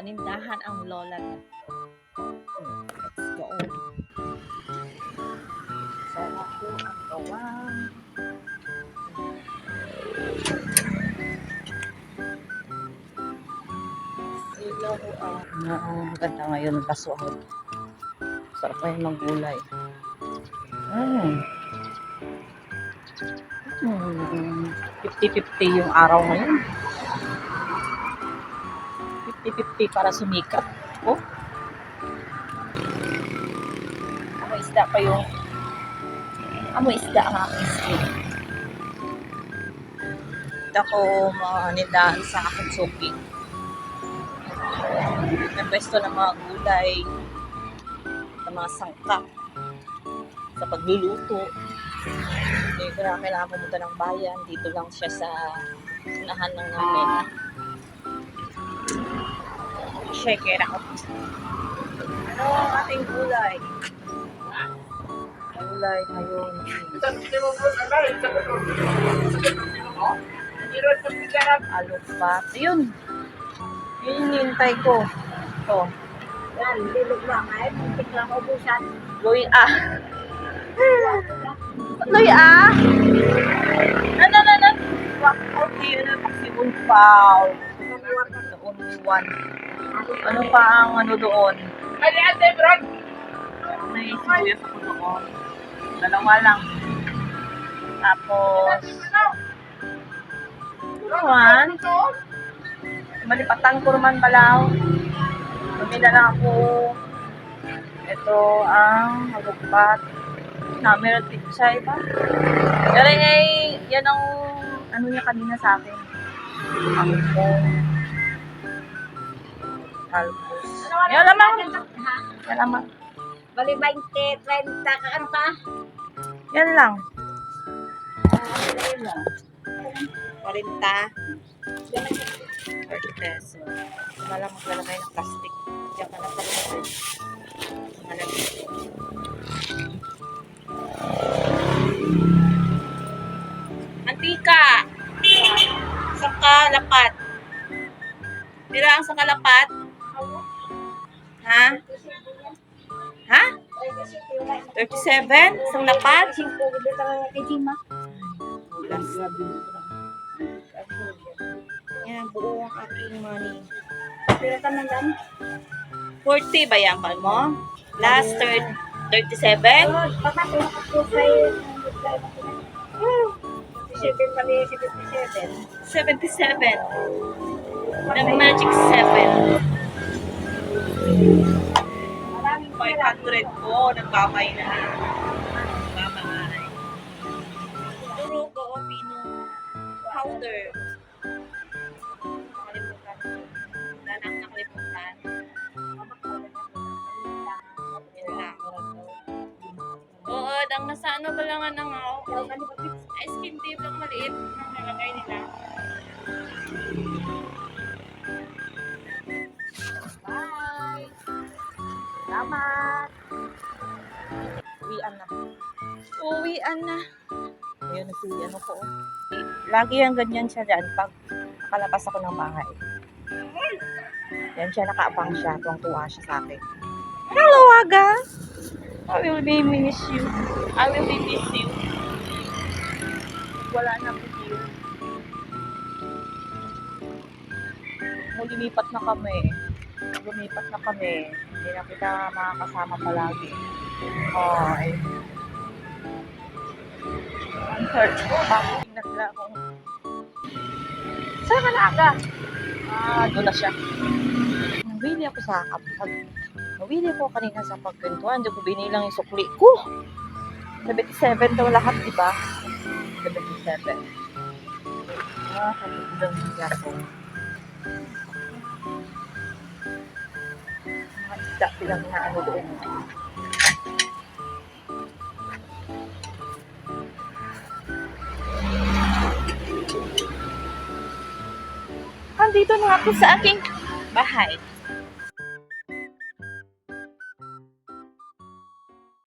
panindahan ang lola ko. Let's go. Sarap po ang bawang. Ilaw po ang ganda ngayon. Baso ako. Sarap pa yung magulay. 50-50 yung araw ngayon. 50-50 para sumikat. Oh. Amoy isda pa yung amoy isda ang aking skin. Dito ako manindahan sa aking suki. May pwesto ng mga gulay, ng mga sangkap sa pagluluto. Hindi ko na kailangan pumunta ng bayan. Dito lang siya sa unahan ng namin. Check it out. Ano ang ating gulay? Gulay ngayon. Alupat. Yun. Yun yung hinintay ko. Ito. Yan, bilog lang. Ay, muntik lang ubusan. Luy ah. Luy ah. Nan. Okay, yun ang paksibon pao. The only one. Ano pa ang ano doon? May sibuyas ako doon. Dalawa lang. Tapos, one. Malipatang kurman palaw. Bumili na lang ako. Ito ang magugbat. Meron pichay pa. Pero yan ang ano niya kanina sa akin. Ang talbos. Yan lamang. Yan lamang. Bali 20, 30, ano pa? Yan lang. Ayun lang. 40. 30 pesos. Wala maglalagay ng plastic. Diyan ka na pala. Mantika. Isang kalapat. Tira ang isang kalapat. Ha? Ha? 37? Isang lapat? 5 dito lang kay Jima. Yan, buo ang aking money. Pero ka na lang. 40 ba yan mo? Last 37? Papatulong ko kay 7 kami, 77. 77. The magic 7. Maraming 500 ko. Nagpapay na. Nagpapay. Turugo o pino powder. Nakalimutan. Wala na akong nakalimutan. Yun lang. Oo, ang nasa ano ba lang ang ako? Ice cream tape lang maliit. Ang nalagay nila. Bye! Salamat! Uwian na. Uwian na. Ayun na si ano po. Lagi yung ganyan siya dyan pag nakalabas ako ng bahay. Yan siya, nakaabang siya. Tuwang-tuwa siya sa akin. Hello, Aga! I will be miss you. I will be miss you. Wala na po yun. Lumipat na kami. Lumipat na kami. Hindi na kita makakasama palagi. Ay. Ang search ko. Bakit nagla akong... Saan ka na, Aga? Doon na siya. Nawili ako sa kapag. Nawili ako kanina sa pagkwentuhan. Hindi ko binilang yung sukli ko. 77 daw lahat, di ba? 77. Kapag siya ko. Mga isda silang na ano doon. Andito na ako sa aking bahay.